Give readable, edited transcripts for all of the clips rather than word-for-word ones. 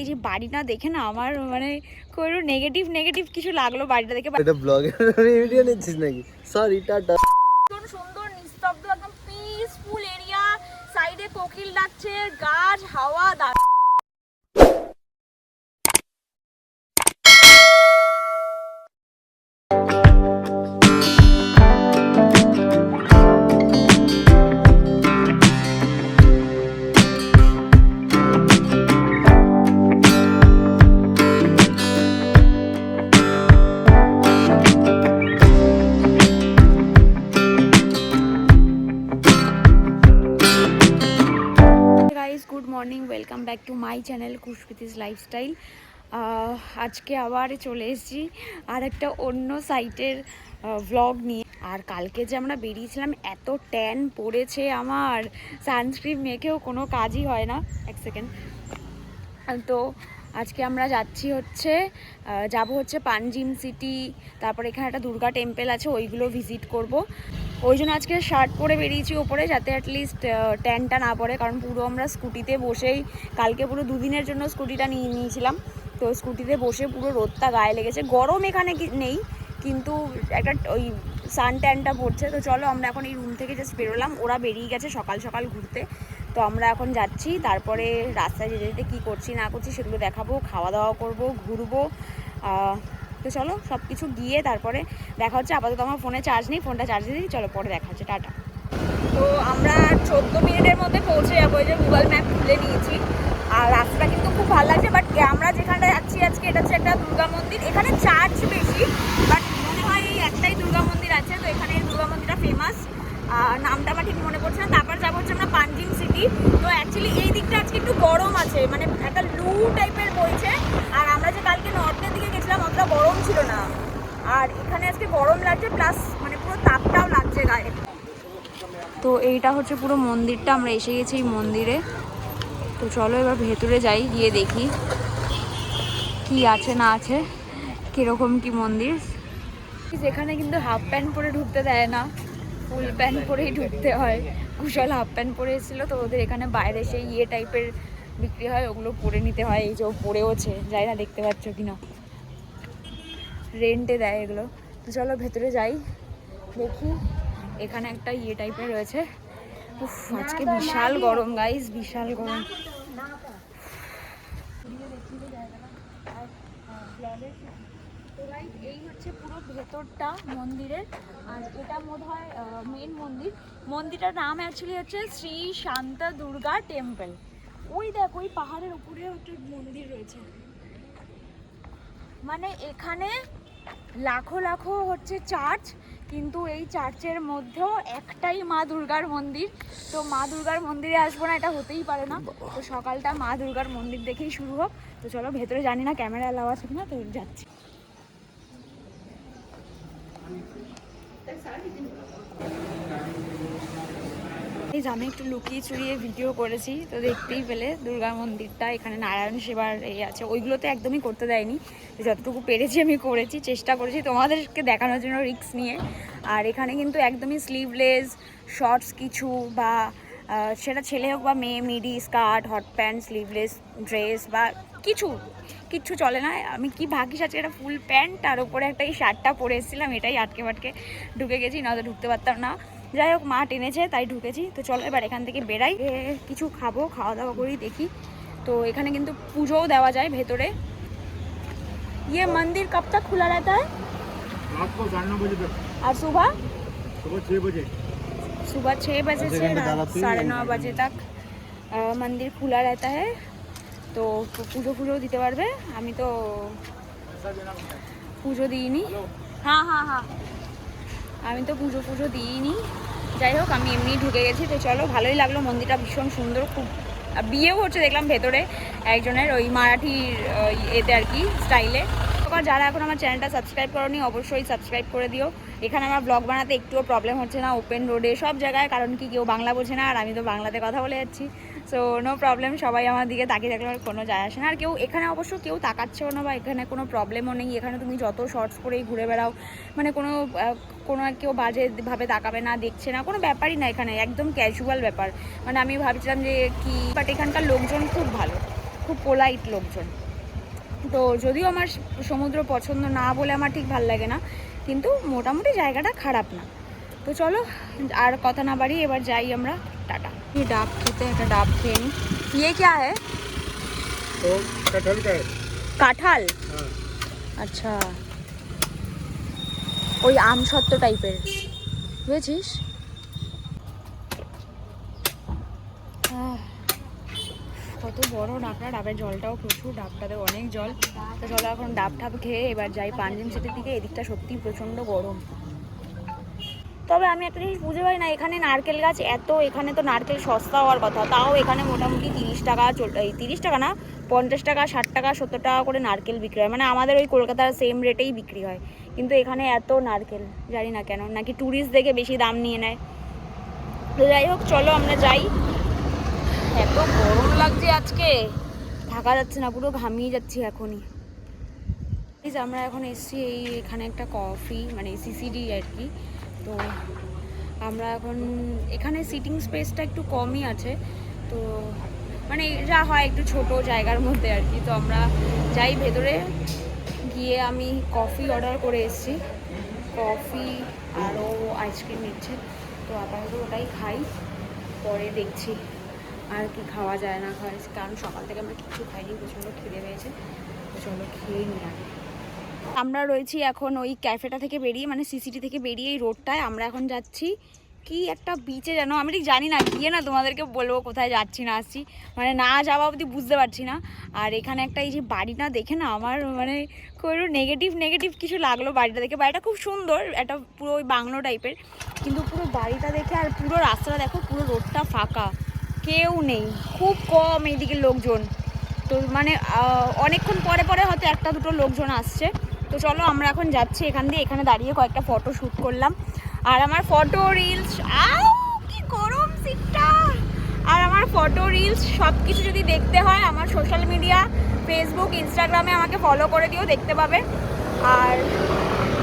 এই যে বাড়িটা দেখে না আমার মানে কোনো নেগেটিভ কিছু লাগলো বাড়িটা দেখে। এটা ব্লগের ভিডিও নিচ্ছিস নাকি? Sorry, tata. সুন্দর নিস্তব্ধ একদম পিসফুল এরিয়া, সাইডে কোকিল ডাকছে, গাছ, হাওয়া। Good morning, welcome back to my channel Khushpreet's lifestyle. আজকে আবার চলে এসেছি আর একটা অন্য সাইটের ভ্লগ নিয়ে। আর কালকে যে আমরা বেরিয়েছিলাম এত ট্যান পড়েছে আমার, সানস্ক্রিন মেখেও কোনো কাজই হয় না। এক সেকেন্ড। তো আজকে আমরা যাচ্ছি যাবো হচ্ছে পানজিম সিটি, তারপর এখানে একটা দুর্গা টেম্পল আছে, ওইগুলো ভিজিট করব। ওই জন্য আজকে শার্ট পরে বেরিয়েছি ওপরে, যাতে অ্যাটলিস্ট ট্যানটা না পড়ে। কারণ পুরো আমরা স্কুটিতে বসেই কালকে পুরো দুদিনের জন্য স্কুটিটা নিয়েছিলাম, তো স্কুটিতে বসে পুরো রোদটা গায়ে লেগেছে। গরম এখানে নেই, কিন্তু একটা ওই সান ট্যানটা পড়ছে। তো চলো আমরা এখন এই রুম থেকে জাস্ট বেরোলাম, ওরা বেরিয়ে গেছে সকাল সকাল ঘুরতে। তো আমরা এখন যাচ্ছি, তারপরে রাস্তায় যেতে যেতে কী করছি না করছি সেগুলো দেখাবো, খাওয়া দাওয়া করবো, ঘুরবো। তো চলো সব কিছু গিয়ে তারপরে দেখা হচ্ছে। আপাতত আমার ফোনে চার্জ নেই, ফোনটা চার্জে দিই। চলো পরে দেখা হচ্ছে, টাটা। তো আমরা 14 মিনিটের মধ্যে পৌঁছে যাবো। এই যে গুগল ম্যাপ খুলে নিয়েছি, আর রাস্তাটা কিন্তু খুব ভালো লাগছে। বাট আমরা যেখানটা যাচ্ছি আজকে, এটা হচ্ছে একটা দুর্গা মন্দির। এখানে চার্জ বেশি, বাট মনে হয় এই একটাই দুর্গা মন্দির আছে। তো এখানে দুর্গা মন্দিরটা ফেমাস, নামটা আমার ঠিক মনে পড়ছে না। তারপর যাবো হচ্ছে আমরা পানজিম সিটি। তো অ্যাকচুয়ালি এই দিকটা আজকে একটু গরম আছে, মানে একটা লু টাইপের বইছে। আর আমরা যে কালকে নর্থের দিকে গেছিলাম অতটা গরম ছিল না, আর এখানে আজকে গরম লাগছে, প্লাস মানে পুরো তাপটাও লাগছে গায়ে। তো এইটা হচ্ছে পুরো মন্দিরটা, আমরা এসে গেছি এই মন্দিরে। তো চলো এবার ভেতরে যাই, গিয়ে দেখি কি আছে না আছে, কিরকম কি মন্দির। যেখানে কিন্তু হাফ প্যান্ট পরে ঢুকতে দেয় না, ফুল প্যান্ট পরেই ঢুকতে হয়। কুশল হাফ প্যান্ট পরে এসেছিলো, তো ওদের এখানে বাইরে সেই টাইপের বিক্রি হয়, ওগুলো পরে নিতে হয়। এই যে ও পরেওছে, যাই না দেখতে পাচ্ছ কিনা, রেন্টে দেয় এগুলো। তো চলো ভেতরে যাই, দেখি। এখানে একটা টাইপের রয়েছে। উফ, আজকে বিশাল গরম গাইস, বিশাল গরম। এই হচ্ছে পুরো ভেতরটা মন্দিরের, আর এটা মনে হয় মেন মন্দির। মন্দিরটার নাম অ্যাকচুয়ালি হচ্ছে শ্রী শান্তা দুর্গা টেম্পল। ওই দেখো ওই পাহাড়ের উপরে একটা মন্দির রয়েছে। মানে এখানে লাখো লাখো হচ্ছে চার্চ, কিন্তু এই চার্চের মধ্যেও একটাই মা দুর্গার মন্দির। তো মা দুর্গার মন্দিরে আসবো না, এটা হতেই পারে না। তো সকালটা মা দুর্গার মন্দির দেখেই শুরু হোক। তো চলো ভেতরে, জানি না ক্যামেরা অ্যালাউ আছে কিনা, তো যাচ্ছি। এই আমি একটু লুকিয়ে চুরিয়ে ভিডিও করেছি, তো দেখতেই পেলে দুর্গা মন্দিরটা। এখানে নারায়ণ সেবার এই আছে, ওইগুলোতে একদমই করতে দেয়নি। যতটুকু পেরেছি আমি করেছি, চেষ্টা করেছি তোমাদেরকে দেখানোর জন্য রিস্ক নিয়ে। আর এখানে কিন্তু একদমই স্লিভলেস শর্টস কিছু, বা সেটা ছেলে হোক বা মেয়ে, midi skirt, hot pant, sleeveless dress বা কিচ্ছু চলে না। আমি কি ভাগ্যিস আজকে একটা ফুল প্যান্ট আর উপরে একটা এই শার্টটা পরে এসেছিলাম, এটাই আটকে বাটকে ঢুকে গেছি, নয়তো ঢুকতে পারতাম না। যাই হোক, মা টেনেছে তাই ঢুকেছি। তো চলো এবার এখান থেকে বেরাই, কিছু খাবো, খাওয়া দাওয়া করি, দেখি। তো এখানে কিন্তু পুজোও দেওয়া যায় ভেতরে। ये मंदिर कब तक खुला रहता है? रात को 9:30 बजे तक। और सुबह 6 बजे। सुबह 6 बजे से 9:30 बजे तक मंदिर खुला रहता है। তো পুজো দিতে পারবে। আমি তো পুজো দিইনি। হ্যাঁ হ্যাঁ হ্যাঁ, আমি তো পুজো দিইনি। যাই হোক, আমি এমনি ঢুকে গেছি। তো চলো, ভালোই লাগলো, মন্দিরটা ভীষণ সুন্দর। খুব বিয়েও হচ্ছে দেখলাম ভেতরে একজনের, ওই মারাঠির এতে আর কি স্টাইলে। যারা এখন আমার চ্যানেলটা সাবস্ক্রাইব করোনি, অবশ্যই সাবস্ক্রাইব করে দিও। এখানে আমার ব্লগ বানাতে একটুও প্রবলেম হচ্ছে না, ওপেন রোডে সব জায়গায়। কারণ কি, কেউ বাংলা বোঝে না, আর আমি তো বাংলাতে কথা বলে যাচ্ছি। সো নো প্রবলেম, সবাই আমার দিকে তাকিয়ে থাকলে কোনো যায় আসে না। আর কেউ এখানে অবশ্য কেউ তাকাচ্ছেও না, বা এখানে কোনো প্রবলেমও নেই। এখানে তুমি যত শর্টস করেই ঘুরে বেড়াও, মানে কোনো কেউ বাজেভাবে তাকাবে না, দেখছে না, কোনো ব্যাপারই না। এখানে একদম ক্যাজুয়াল ব্যাপার। মানে আমি ভাবছিলাম যে কি, বাট এখানকার লোকজন খুব ভালো, খুব পোলাইট লোকজন। তো যদিও আমার সমুদ্র পছন্দ না বলে আমার ঠিক ভাল লাগে না, কিন্তু মোটামুটি জায়গাটা খারাপ না। তো চলো আর কথা না বাড়ি, এবার যাই আমরা। টাটা। এই ডাব খেতে, একটা ডাব খেয়ে নিই। ইয়ে क्या है? तो कटहल का है। কাঁঠাল? हाँ। আচ্ছা, ওই আমসত্ত্ব টাইপের, বুঝেছিস? কত বড় ডাবটা, ডাবের জলটাও প্রচুর, ডাবটাতে অনেক জল। তো চলো এখন ডাব ঠাব খেয়ে এবার যাই পাঞ্জিম সিটির দিকে। এদিকটা সত্যি প্রচণ্ড গরম। তবে আমি একটা জিনিস বুঝে পাই না, এখানে নারকেল গাছ এত, এখানে তো নারকেল সস্তা হওয়ার কথা, তাও এখানে মোটামুটি 30 টাকা, 30 টাকা না, 50 টাকা, 60 টাকা, 70 টাকা করে নারকেল বিক্রি হয়। মানে আমাদের ওই কলকাতার সেম রেটেই বিক্রি হয়, কিন্তু এখানে এত নারকেল, জানি না কেন, নাকি ট্যুরিস্ট দেখে বেশি দাম নিয়ে নেয়। তো যাই হোক চলো আমরা যাই। এত গরম লাগছে আজকে, থাকা যাচ্ছে না, পুরো ঘামিয়ে যাচ্ছি এখনই। আমরা এখন এসছি এখানে একটা কফি, মানে সিসিডি আর কি। তো আমরা এখন এখানে সিটিং স্পেসটা একটু কমই আছে, তো মানে যা হয় একটু ছোট জায়গার মধ্যে আর কি। তো আমরা যাই ভেতরে গিয়ে, আমি কফি অর্ডার করে এসেছি, কফি আরও আইসক্রিম নিচ্ছে। তো আপাতত ওটাই খাই, পরে দেখছি আর কি খাওয়া যায় না খাওয়া, কারণ সকাল থেকে আমরা কিছু খাইনি, প্রচণ্ড খিদে পেয়েছে। তো চলো খেয়ে নিই আগে। আমরা রয়েছি এখন ওই ক্যাফেটা থেকে বেরিয়ে, মানে সিসিটি থেকে বেরিয়ে এই রোডটায় আমরা এখন যাচ্ছি কি একটা বিচে, যেন আমি ঠিক জানি না, গিয়ে না তোমাদেরকে বলবো কোথায় যাচ্ছি না আসছি, মানে না যাওয়া অবধি বুঝতে পারছি না। আর এখানে একটা এই যে বাড়িটা দেখে না আমার মানে খুব নেগেটিভ কিছু লাগলো বাড়িটা দেখে। বাড়িটা খুব সুন্দর, একটা পুরো ওই বাংলো টাইপের, কিন্তু পুরো বাড়িটা দেখে আর পুরো রাস্তাটা দেখো, পুরো রোডটা ফাঁকা, কেউ নেই, খুব কম এইদিকে লোকজন। তো মানে অনেকক্ষণ পরে পরে হয়তো একটা দুটো লোকজন আসছে। তো চলো আমরা এখন যাচ্ছি এখান দিয়ে, এখানে দাঁড়িয়ে কয়েকটা ফটো শ্যুট করলাম। আর আমার ফটো রিলস, কি গরম সিটটা, আর আমার ফটো রিলস সব কিছু যদি দেখতে হয় আমার সোশ্যাল মিডিয়া ফেসবুক ইনস্টাগ্রামে আমাকে ফলো করে দিও, দেখতে পাবে। আর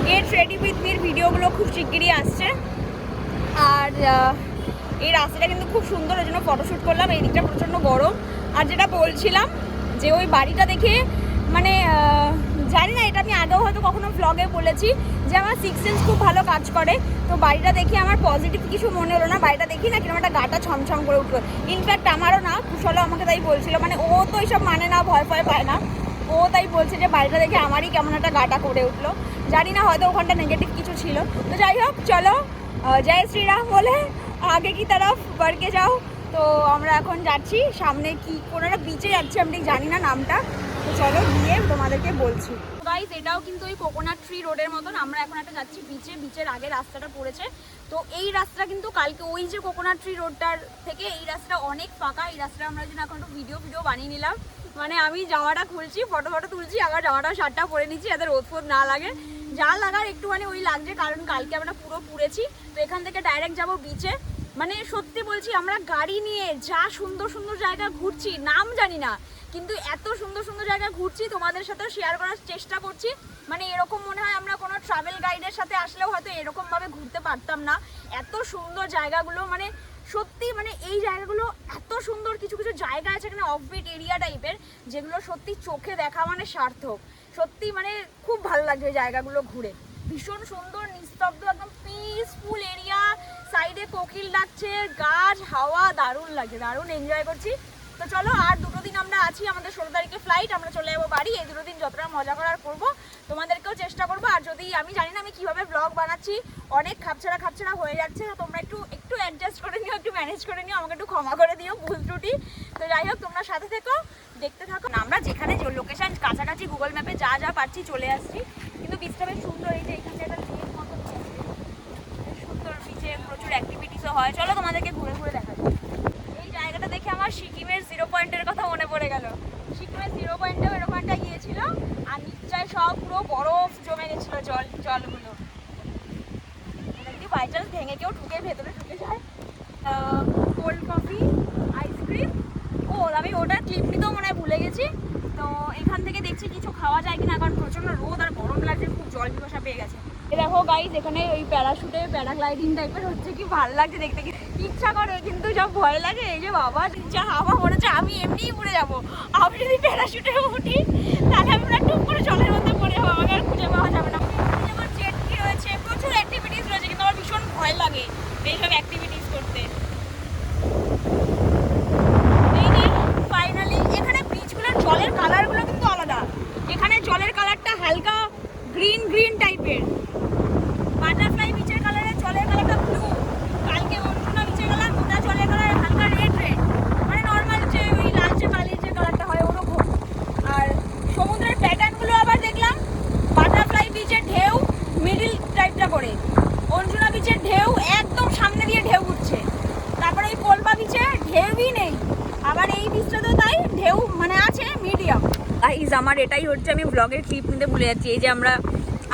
গেট রেডি উইথ মির ভিডিওগুলো খুব শিগগিরই আসছে। আর এই রাস্তাটা কিন্তু খুব সুন্দর, ওই জন্য ফটোশ্যুট করলাম। এই দিকটা প্রচণ্ড গরম। আর যেটা বলছিলাম যে ওই বাড়িটা দেখে মানে জানি না, এটা আমি আগেও হয়তো কখনো ভ্লগে বলেছি যে আমার সিক্স সেন্স খুব ভালো কাজ করে। তো বাড়িটা দেখে আমার পজিটিভ কিছু মনে হলো না, বাড়িটা দেখি না কিরকম একটা গাটা ছমছম করে উঠলো। ইনফ্যাক্ট আমারও না, কুশলও আমাকে তাই বলছিল, মানে ও তো এইসব মানে না, ভয় পায় না, ও তাই বলছে যে বাড়িটা দেখে আমারই কেমন একটা গাটা করে উঠলো। জানি না, হয়তো ওখানটা নেগেটিভ কিছু ছিল। তো যাই হোক চলো, জয় শ্রীরাম বলে আগে কি তরফ বাড়কে যাও। তো আমরা এখন যাচ্ছি সামনে, কি কোনো একটা বিচে যাচ্ছি, আমি ঠিক জানি না নামটা। তো চলো গিয়ে তোমাদেরকে বলছি। গাইস এটাও কিন্তু ওই কোকোনাট ট্রি রোডের মতন, আমরা এখন একটা যাচ্ছি বিচে, বিচের আগে রাস্তাটা পড়েছে। তো এই রাস্তাটা কিন্তু কালকে ওই যে কোকোনাট ট্রি রোডটার থেকে এই রাস্তাটা অনেক ফাঁকা। এই রাস্তাটা আমরা যেন এখন একটু ভিডিও বানিয়ে নিলাম, মানে আমি জামাটা খুলছি, ফটো তুলছি, আবার জামাটা শার্টটা পরে নিচ্ছি যাতে রোদ ফোদ না লাগে। যা লাগার একটুখানি ওই লাগছে, কারণ কালকে আমরা পুরো পুড়েছি। তো এখান থেকে ডাইরেক্ট যাবো বিচে। মানে সত্যি বলছি, আমরা গাড়ি নিয়ে যা সুন্দর সুন্দর জায়গা ঘুরছি, নাম জানি না, কিন্তু এত সুন্দর সুন্দর জায়গা ঘুরছি, তোমাদের সাথেও শেয়ার করার চেষ্টা করছি। মানে এরকম মনে হয় আমরা কোনো ট্রাভেল গাইডের সাথে আসলেও হয়তো এরকমভাবে ঘুরতে পারতাম না। এত সুন্দর জায়গাগুলো, মানে সত্যি, মানে এই জায়গাগুলো এত সুন্দর। কিছু কিছু জায়গা আছে এখানে অফবিট এরিয়া টাইপের, যেগুলো সত্যি চোখে দেখা মানে সার্থক। সত্যি মানে খুব ভালো লাগছে ওই জায়গাগুলো ঘুরে, ভীষণ সুন্দর, নিস্তব্ধ, একদম পিসফুল এরিয়া। সাইডে কোকিল ডাকছে, গাছ, হাওয়া, দারুণ লাগছে, দারুণ এনজয় করছি। তো চলো, আর 2 দিন আমরা আছি, আমাদের 16 তারিখে ফ্লাইট, আমরা চলে যাবো বাড়ি। এই 2 দিন যতটা মজা করার করবো, তোমাদেরকেও চেষ্টা করবো। আর যদি আমি জানি না আমি কিভাবে ব্লগ বানাচ্ছি, অনেক খাপছাড়া হয়ে যাচ্ছে, তো তোমরা একটু অ্যাডজাস্ট করে নিও, একটু ম্যানেজ করে নিও, আমাকে একটু ক্ষমা করে দিও ভুল ত্রুটি। তো যাই হোক, তোমরা সাথে থেকো, দেখতে থাকো। আমরা যেখানে লোকেশন কাছাকাছি গুগল ম্যাপে যা পাচ্ছি চলে আসছি, কিন্তু বিচটা বেশ সুন্দর। এই যে এখানে একটা লেক মতো সুন্দর, বিচে প্রচুর অ্যাক্টিভিটিসও হয়। চলো তোমাদেরকে ঘুরে ঘুরে দেখাবো। এই জায়গাটা দেখে আমার সিকিমের 0 পয়েন্টের কথা মনে পড়ে গেল। সিকিমের 0 পয়েন্টেও এরকমটা গিয়েছিল, আর নিশ্চয় সব পুরো বরফ জমে গেছিল, জলগুলো যদি বাই চান্স ভেঙে কেউ ভেতরে ঢুকে যায়। কোল্ড কফি, আইসক্রিম, আমি ওটা ক্লিপ নিতেও মনে হয় ভুলে গেছি। তো এখান থেকে দেখছি কিছু খাওয়া যায় কিনা, কারণ প্রচণ্ড রোদ আর গরম লাগছে, খুব জল পিপাসা পেয়ে গেছে। দেখো গাইজ, এখানে ওই প্যারাগ্লাইডিং টাইপের হচ্ছে, কি ভালো লাগছে দেখতে, কি ইচ্ছা করে কিন্তু যা ভয় লাগে, এই যে বাবা যা হাওয়া মনে হচ্ছে আমি এমনিই উড়ে যাবো। আমি যদি প্যারাশুটে উঠি তাহলে আমি না টুক করে জলের মধ্যে পড়ে যাবো, আমাকে আর খুঁজে পাওয়া যাবে না। যেমন জেট কি রয়েছে, প্রচুর অ্যাক্টিভিটিস রয়েছে, কিন্তু আমার ভীষণ ভয় লাগে এইসব অ্যাক্টিভিটিস করতে। এই যে ফাইনালি এখানে বিচগুলোর জলের কালারগুলো কিন্তু আলাদা। এখানে জলের কালারটা হালকা গ্রিন গ্রিন টাইপের, বাটারফ্লাই বিচের কালারের জলের কালারটা ব্লু, কালকে অন্যনা বিচের কালার মোটা জলের কালার হালকা রেড রেড, মানে নর্মাল যে ওই লালচে বালির যে কালারটা হয় ওরকম। আর সমুদ্রের প্যাটার্নগুলো আবার দেখলাম, বাটারফ্লাই বিচের ঢেউ মিডিল টাইপটা করে, অঞ্জনা বিচের ঢেউ একদম সামনে দিয়ে ঢেউ উঠছে, তারপরে এই কোলবা বিচে ঢেউই নেই, আবার এই বিচটাতেও তাই ঢেউ মানে আছে মিডিয়াম। গাইস আমার এটাই হচ্ছে, আমি ব্লগের ক্লিপ নিতে ভুলে যাচ্ছি। এই যে আমরা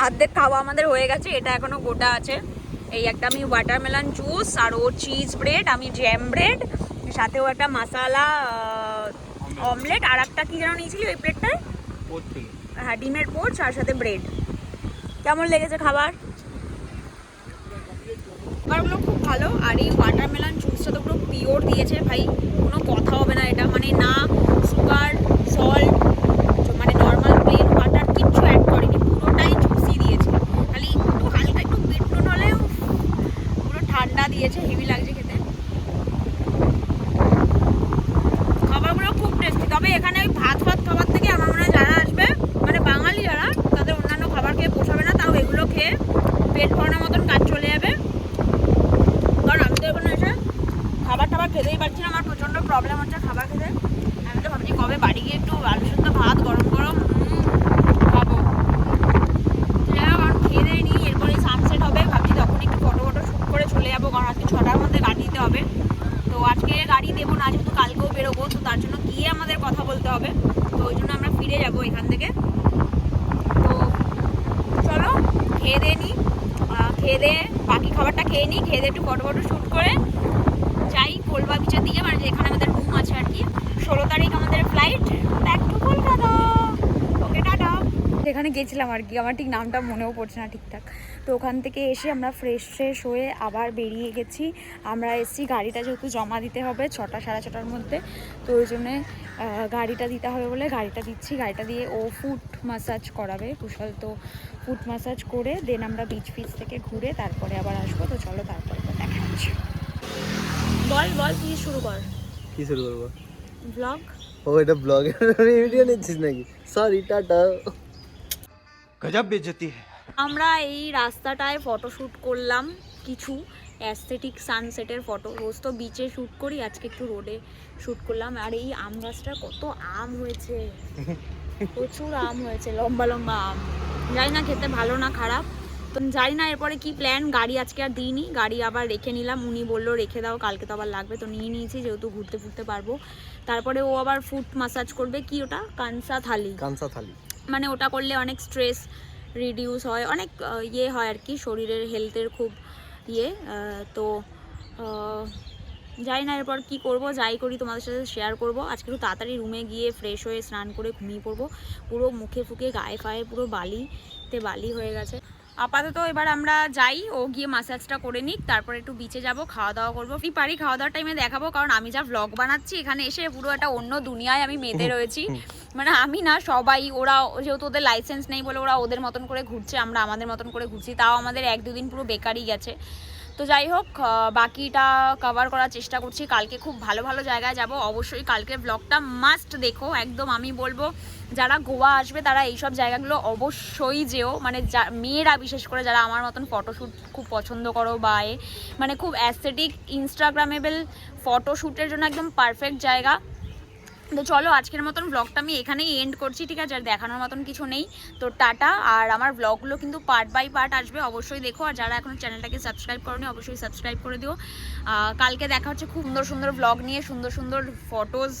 অর্ধেক খাওয়া আমাদের হয়ে গেছে, এটা এখনো গোটা আছে। এই একটা আমি ওয়াটারমেলন জুস, আর ও চিজ ব্রেড, আমি জ্যাম ব্রেড, সাথেও একটা মশালা অমলেট, আর একটা কি যেন নিয়েছিলি ওই প্লেটটায়? হ্যাঁ ডিমের পোচ, আর সাথে ব্রেড। কেমন লেগেছে খাবার? খাবারগুলো খুব ভালো। আর এই ওয়াটারমেলন জুসটা তো পুরো পিওর দিয়েছে ভাই, কোনো কথা হবে না এটা, মানে না সুগার সল্ট মানে নর্মাল প্লেন ওয়াটার কিচ্ছু অ্যাড করেনি, পুরোটাই জুসি দিয়েছে, খালি একটু হালকা একটু বিটনুন হলেও পুরো ঠান্ডা দিয়েছে, হেভি লাগছে খেতে। খাবারগুলো খুব টেস্টি, তবে এখানে ওই ভাত খাবার থেকে আমার মনে হয় যারা আসবে মানে বাঙালি যারা, তাদের অন্যান্য খাবার খেয়ে পোষাবে না, তাও এগুলো খেয়ে পেট ভরানোর মতন কাজ চলে যাবে। কারণ আমি তো এখানে এসে খাবার টাবার খেতেই পারছি না, আমার প্রচণ্ড প্রবলেম হচ্ছে খাবার খেতে। আমি তো ভাবছি কবে বাড়ি গিয়ে একটু আলু সেদ্ধ ভাত গরম গরম খাবো। কারণ খেয়ে দেয় নি, এরপরে সানসেট হবে, ভাবছি তখন একটু ফটো শ্যুট করে চলে যাবো, কারণ আজকে 6টার মধ্যে গাড়ি দিতে হবে। তো আজকে গাড়ি দেবো না, যেহেতু কালকেও বেরোবো, তো তার জন্য গিয়ে আমাদের কথা বলতে হবে, তো ওই জন্য আমরা ফিরে যাবো এখান থেকে। তো চলো খেয়ে দিয়ে নিই, খেয়ে দিয়ে বাকি খাবারটা খেয়ে নিই, খেয়ে দিয়ে একটু ফটো শ্যুট করে যাই কোলবা বিচের দিকে, মানে যেখানে আমাদের রুম আছে আর কি। 16 তারিখ আমাদের flight back to Kolkata. Okay tata. সেখানে গেছিলাম আর কি, আমার ঠিক নামটা মনেও পড়ছে না ঠিকঠাক। তো ওখান থেকে এসে আমরা ফ্রেশ হয়ে আবার বেরিয়ে গেছি। আমরা এসছি, গাড়িটা যেহেতু জমা দিতে হবে 6টা সাড়ে 6টার মধ্যে, তো ওই জন্যে গাড়িটা দিতে হবে বলে গাড়িটা দিচ্ছি। গাড়িটা দিয়ে ও ফুট ম্যাসাজ করাবে কুশল, তো ফুট ম্যাসাজ করে দেন আমরা বিচ থেকে ঘুরে তারপরে আবার আসবো। তো চলো তারপরে দেখা হচ্ছে। বল কি শুরু কর। কি শুরু করবো? ব্লগ। ও এটা ব্লগের ভিডিও নিচ্ছিস নাকি? Sorry tata. गजब बेइज्जती है। আমরা এই রাস্তাটায় ফটোশ্যুট করলাম, কিছু অ্যাস্থেটিক সানসেটের ফটো। রোজ তো বিচে শ্যুট করি, আজকে একটু রোডে শ্যুট করলাম। আর এই আম গাছটার কত আম হয়েছে, প্রচুর আম হয়েছে, লম্বা লম্বা আম। জানি না খেতে ভালো না খারাপ, তো জানি না এরপরে কি প্ল্যান। গাড়ি আজকে আর দিইনি, গাড়ি আবার রেখে নিলাম, উনি বললো রেখে দাও, কালকে তো আবার লাগবে, তো নিয়ে নিয়েছি যেহেতু ঘুরতে পারবো। তারপরে ও আবার ফুট ম্যাসাজ করবে, কি ওটা কানসা থালি, মানে ওটা করলে অনেক স্ট্রেস রিডিউস হয়, অনেক ইয়ে হয় আর কি, শরীরের হেলথের খুব ইয়ে। তো জানি না এরপর কি করব, যাই করি তোমাদের সাথে শেয়ার করব। আজকে একটু তাড়াতাড়ি রুমে গিয়ে ফ্রেশ হয়ে স্নান করে ঘুমিয়ে পড়বো। পুরো মুখে ফুকে গায়ে ফায়ে পুরো বালি হয়ে গেছে। আপাতত এবার আমরা যাই, ও গিয়ে ম্যাসাজটা করে নিক, তারপরে একটু বিচে যাব, খাওয়া দাওয়া করবো। কি পারি খাওয়া দাওয়ার টাইমে দেখাবো, কারণ আমি যা ভ্লগ বানাচ্ছি এখানে এসে পুরো একটা অন্য দুনিয়ায় আমি মেতে রয়েছি। মানে আমি না, সবাই, ওরা যেহেতু ওদের লাইসেন্স নেই বলে ওরা ওদের মতন করে ঘুরছে, আমরা আমাদের মতন করে ঘুরছি, তাও আমাদের 1-2 দিন পুরো বেকারই গেছে। তো যাই হোক, বাকিটা কভার করার চেষ্টা করছি। কালকে খুব ভালো ভালো জায়গায় যাব, অবশ্যই কালকের ব্লগটা মাস্ট দেখো একদম। আমি বলবো যারা গোয়া আসবে তারা এইসব জায়গাগুলো অবশ্যই যেও, মানে মেয়েরা বিশেষ করে যারা আমার মতন ফটোশ্যুট খুব পছন্দ করো, বা মানে খুব অ্যাস্থেটিক ইনস্টাগ্রামেবল ফটোশ্যুটের জন্য একদম পারফেক্ট জায়গা। তো চলো আজকের মতন ব্লগটা আমি এখানেই এন্ড করছি, ঠিক আছে? আর দেখানোর মতন কিছু নেই, তো টাটা। আর আমার ব্লগগুলো কিন্তু পার্ট বাই পার্ট আসবে, অবশ্যই দেখো। আর যারা এখনো চ্যানেলটাকে সাবস্ক্রাইব করোনি অবশ্যই সাবস্ক্রাইব করে দিও। কালকে দেখা হচ্ছে খুব সুন্দর ব্লগ নিয়ে, সুন্দর ফটোজ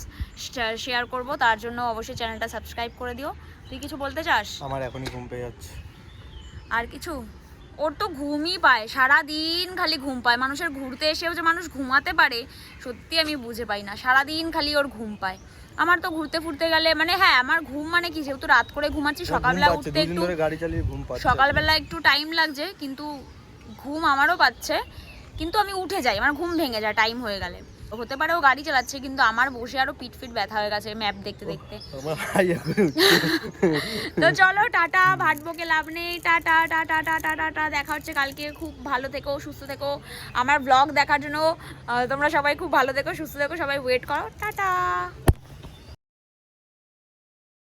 শেয়ার করব, তার জন্য অবশ্যই চ্যানেলটা সাবস্ক্রাইব করে দিও। তুই কিছু বলতে চাস? আমার এখনই ঘুম পেয়ে যাচ্ছে। আর কিছু? ওর তো ঘুমই পায়, সারাদিন খালি ঘুম পায়। মানুষের ঘুরতে এসেও যে মানুষ ঘুমাতে পারে সত্যি আমি বুঝে পাই না, সারাদিন খালি ওর ঘুম পায়। আমার তো ঘুরতে গেলে মানে হ্যাঁ, আমার ঘুম মানে কি, যেহেতু রাত করে ঘুমাচ্ছি, সকালবেলা উঠতে একটু টাইম লাগছে, কিন্তু ঘুম আমারও পাচ্ছে। কিন্তু আমি উঠে যাই, আমার ঘুম ভেঙে যায় টাইম হয়ে গেলে। হতে পারে ও গাড়ি চালাচ্ছে, কিন্তু আমার বসে আরো পিঠ ফিট ব্যথা হয়ে গেছে ম্যাপ দেখতে দেখতে। আমার হাইয়া করে উঠছে। তো চলো টাটা, ভাট বকে লাভ নেই, টাটা টাটা টাটা টাটা, দেখা হচ্ছে কালকে। খুব ভালো থেকো, সুস্থ থেকো। আমার ব্লগ দেখার জন্য তোমরা সবাই খুব ভালো থেকো, সুস্থ থেকো, সবাই ওয়েট করো, টাটা।